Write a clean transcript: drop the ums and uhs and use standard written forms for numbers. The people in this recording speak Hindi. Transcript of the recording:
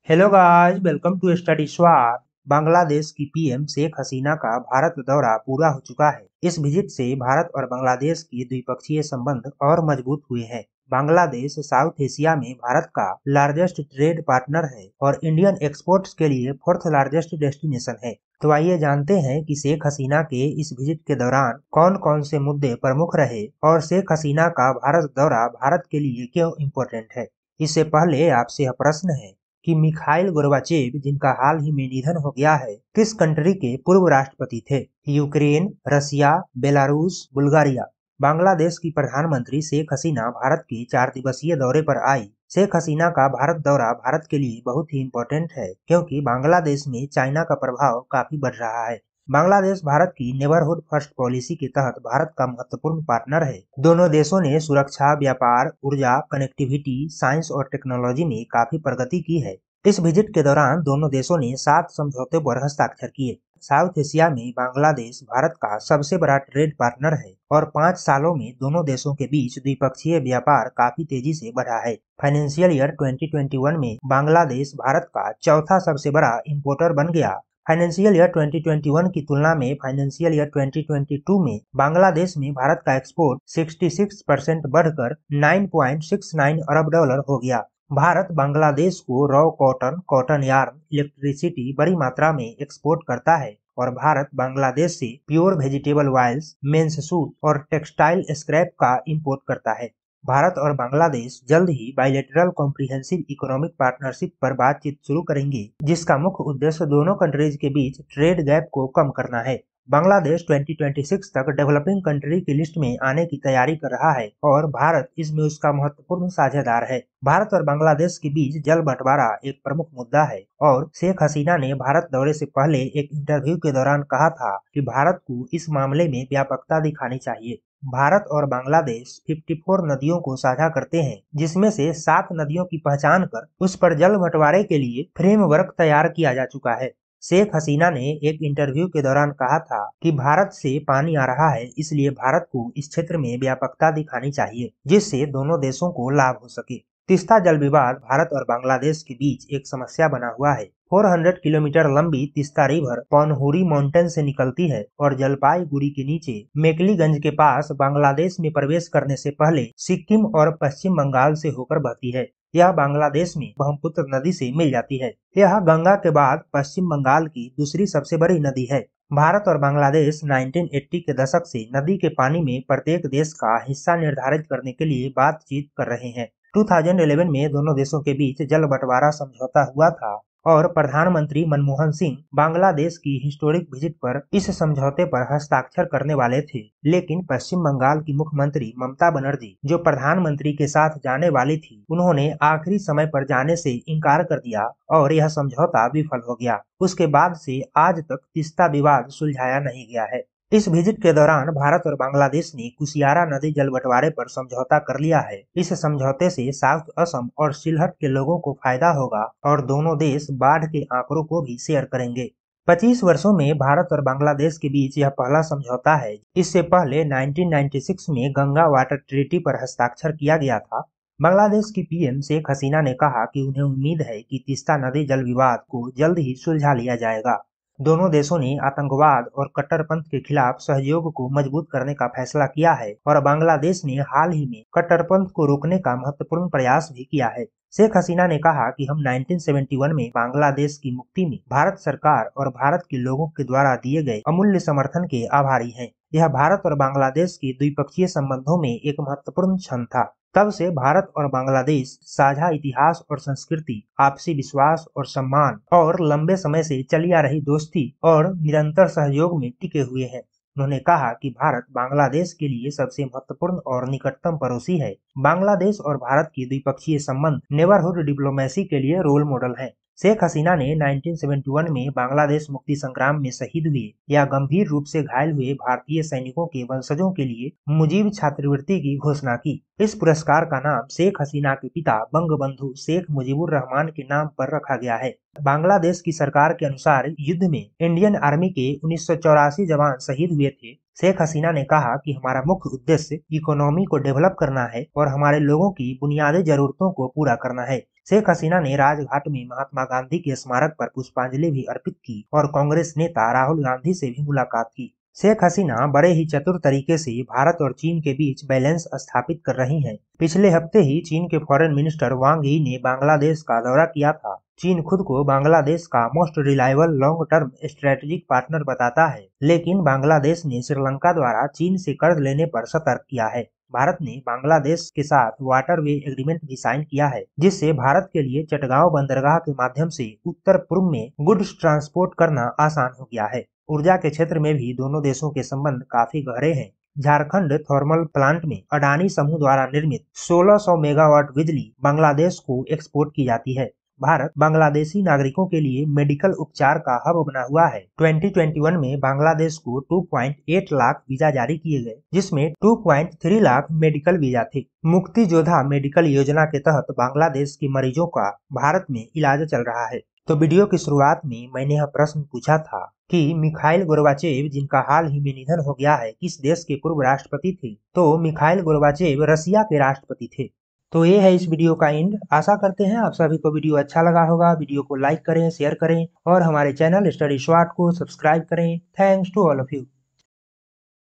Hello guys, welcome to study swat. Bangladesh की पीएम शेख हसीना का भारत दौरा पूरा हो चुका है। इस विजिट से भारत और बांग्लादेश के द्विपक्षीय संबंध और मजबूत हुए हैं। बांग्लादेश साउथ एशिया में भारत का लार्जेस्ट ट्रेड पार्टनर है और इंडियन एक्सपोर्ट्स के लिए फोर्थ लार्जेस्ट डेस्टिनेशन है। तो आइए जानते हैं कि शेख हसीना के इस विजिट के दौरान कौन कौन से मुद्दे प्रमुख रहे और शेख हसीना का भारत दौरा भारत के लिए क्यों इम्पोर्टेंट है। इससे पहले आपसे यह प्रश्न है कि मिखाइल गोर्बाचेव, जिनका हाल ही में निधन हो गया है, किस कंट्री के पूर्व राष्ट्रपति थे। यूक्रेन, रसिया, बेलारूस, बुल्गारिया। बांग्लादेश की प्रधानमंत्री शेख हसीना भारत के 4 दिवसीय दौरे पर आई। शेख हसीना का भारत दौरा भारत के लिए बहुत ही इम्पोर्टेंट है क्योंकि बांग्लादेश में चाइना का प्रभाव काफी बढ़ रहा है। बांग्लादेश भारत की नेबरहुड फर्स्ट पॉलिसी के तहत भारत का महत्वपूर्ण पार्टनर है। दोनों देशों ने सुरक्षा, व्यापार, ऊर्जा, कनेक्टिविटी, साइंस और टेक्नोलॉजी में काफी प्रगति की है। इस विजिट के दौरान दोनों देशों ने 7 समझौतों पर हस्ताक्षर किए। साउथ एशिया में बांग्लादेश भारत का सबसे बड़ा ट्रेड पार्टनर है और 5 सालों में दोनों देशों के बीच द्विपक्षीय व्यापार काफी तेजी से बढ़ा है। फाइनेंशियल ईयर 2021 में बांग्लादेश भारत का चौथा सबसे बड़ा इंपोर्टर बन गया। फाइनेंशियल ईयर 2021 की तुलना में फाइनेंशियल ईयर 2022 में बांग्लादेश में भारत का एक्सपोर्ट 66% बढ़कर $9.69 अरब हो गया। भारत बांग्लादेश को raw cotton, cotton yarn, electricity बड़ी मात्रा में एक्सपोर्ट करता है और भारत बांग्लादेश से pure vegetable oils, men's suit और टेक्सटाइल स्क्रैप का इंपोर्ट करता है। भारत और बांग्लादेश जल्द ही बायलैटरल कॉम्प्रिहेंसिव इकोनॉमिक पार्टनरशिप पर बातचीत शुरू करेंगे, जिसका मुख्य उद्देश्य दोनों कंट्रीज के बीच ट्रेड गैप को कम करना है। बांग्लादेश 2026 तक डेवलपिंग कंट्री की लिस्ट में आने की तैयारी कर रहा है और भारत इसमें उसका महत्वपूर्ण साझेदार है। भारत और बांग्लादेश के बीच जल बंटवारा एक प्रमुख मुद्दा है और शेख हसीना ने भारत दौरे से पहले एक इंटरव्यू के दौरान कहा था कि भारत को इस मामले में व्यापकता दिखानी चाहिए। भारत और बांग्लादेश 54 नदियों को साझा करते हैं, जिसमें से 7 नदियों की पहचान कर उस पर जल बंटवारे के लिए फ्रेमवर्क तैयार किया जा चुका है। शेख हसीना ने एक इंटरव्यू के दौरान कहा था कि भारत से पानी आ रहा है, इसलिए भारत को इस क्षेत्र में व्यापकता दिखानी चाहिए, जिससे दोनों देशों को लाभ हो सके। तीस्ता जल विवाद भारत और बांग्लादेश के बीच एक समस्या बना हुआ है। 400 किलोमीटर लंबी तीस्ता रिवर पनहुरी माउंटेन से निकलती है और जलपाईगुड़ी के नीचे मेकलीगंज के पास बांग्लादेश में प्रवेश करने से पहले सिक्किम और पश्चिम बंगाल से होकर बहती है। यह बांग्लादेश में ब्रह्मपुत्र नदी से मिल जाती है। यह गंगा के बाद पश्चिम बंगाल की दूसरी सबसे बड़ी नदी है। भारत और बांग्लादेश 1980 के दशक से नदी के पानी में प्रत्येक देश का हिस्सा निर्धारित करने के लिए बातचीत कर रहे हैं। 2011 में दोनों देशों के बीच जल बंटवारा समझौता हुआ था और प्रधानमंत्री मनमोहन सिंह बांग्लादेश की हिस्टोरिक विजिट पर इस समझौते पर हस्ताक्षर करने वाले थे, लेकिन पश्चिम बंगाल की मुख्यमंत्री ममता बनर्जी, जो प्रधानमंत्री के साथ जाने वाली थी, उन्होंने आखिरी समय पर जाने से इनकार कर दिया और यह समझौता विफल हो गया। उसके बाद से आज तक तीस्ता विवाद सुलझाया नहीं गया है। इस विजिट के दौरान भारत और बांग्लादेश ने कुशियारा नदी जल बंटवारे पर समझौता कर लिया है। इस समझौते से साउथ असम और सिलहट के लोगों को फायदा होगा और दोनों देश बाढ़ के आंकड़ों को भी शेयर करेंगे। 25 वर्षों में भारत और बांग्लादेश के बीच यह पहला समझौता है। इससे पहले 1996 में गंगा वाटर ट्रीटी पर हस्ताक्षर किया गया था। बांग्लादेश की पीएम शेख हसीना ने कहा कि उन्हें उम्मीद है कि तीस्ता नदी जल विवाद को जल्द ही सुलझा लिया जाएगा। दोनों देशों ने आतंकवाद और कट्टरपंथ के खिलाफ सहयोग को मजबूत करने का फैसला किया है और बांग्लादेश ने हाल ही में कट्टरपंथ को रोकने का महत्वपूर्ण प्रयास भी किया है। शेख हसीना ने कहा कि हम 1971 में बांग्लादेश की मुक्ति में भारत सरकार और भारत के लोगों के द्वारा दिए गए अमूल्य समर्थन के आभारी हैं। यह भारत और बांग्लादेश के द्विपक्षीय संबंधों में एक महत्वपूर्ण क्षण था। तब से भारत और बांग्लादेश साझा इतिहास और संस्कृति, आपसी विश्वास और सम्मान और लंबे समय से चली आ रही दोस्ती और निरंतर सहयोग में टिके हुए हैं। उन्होंने कहा कि भारत बांग्लादेश के लिए सबसे महत्वपूर्ण और निकटतम पड़ोसी है। बांग्लादेश और भारत की द्विपक्षीय संबंध नेबरहुड डिप्लोमेसी के लिए रोल मॉडल है। शेख हसीना ने 1971 में बांग्लादेश मुक्ति संग्राम में शहीद हुए या गंभीर रूप से घायल हुए भारतीय सैनिकों के वंशजों के लिए मुजीब छात्रवृत्ति की घोषणा की। इस पुरस्कार का नाम शेख हसीना के पिता बंगबंधु शेख मुजीबुर रहमान के नाम पर रखा गया है। बांग्लादेश की सरकार के अनुसार युद्ध में इंडियन आर्मी के 1984 जवान शहीद हुए थे। शेख हसीना ने कहा कि हमारा मुख्य उद्देश्य इकोनॉमी को डेवलप करना है और हमारे लोगों की बुनियादी जरूरतों को पूरा करना है। शेख हसीना ने राजघाट में महात्मा गांधी के स्मारक पर पुष्पांजलि भी अर्पित की और कांग्रेस नेता राहुल गांधी से भी मुलाकात की। शेख हसीना बड़े ही चतुर तरीके से भारत और चीन के बीच बैलेंस स्थापित कर रही हैं। पिछले हफ्ते ही चीन के फॉरेन मिनिस्टर वांग यी ने बांग्लादेश का दौरा किया था। चीन खुद को बांग्लादेश का most reliable long term strategic partner बताता है, लेकिन बांग्लादेश ने श्रीलंका द्वारा चीन से कर्ज लेने पर सतर्क किया है। भारत ने बांग्लादेश के साथ वाटरवे एग्रीमेंट भी साइन किया है, जिससे भारत के लिए चटगांव बंदरगाह के माध्यम से उत्तर पूर्व में गुड्स ट्रांसपोर्ट करना आसान हो गया है। ऊर्जा के क्षेत्र में भी दोनों देशों के संबंध काफी गहरे हैं। झारखंड थर्मल प्लांट में अडानी समूह द्वारा निर्मित 1600 मेगावाट बिजली बांग्लादेश को एक्सपोर्ट की जाती है। भारत बांग्लादेशी नागरिकों के लिए मेडिकल उपचार का हब बना हुआ है। 2021 में बांग्लादेश को 2.8 लाख वीजा जारी किए गए, जिसमें 2.3 लाख मेडिकल वीजा थे। मुक्ति योद्धा मेडिकल योजना के तहत बांग्लादेश के मरीजों का भारत में इलाज चल रहा है। तो वीडियो की शुरुआत में मैंने यह प्रश्न पूछा था कि मिखाइल गोर्बाचेव, जिनका हाल ही में निधन हो गया है, किस देश के पूर्व राष्ट्रपति थे? तो मिखाइल गोर्बाचेव रसिया के राष्ट्रपति थे। तो ये है इस वीडियो का एंड। आशा करते हैं आप सभी को वीडियो अच्छा लगा होगा। वीडियो को लाइक करें, शेयर करें और हमारे चैनल स्टडी स्वाट को सब्सक्राइब करें। Thanks to all of you.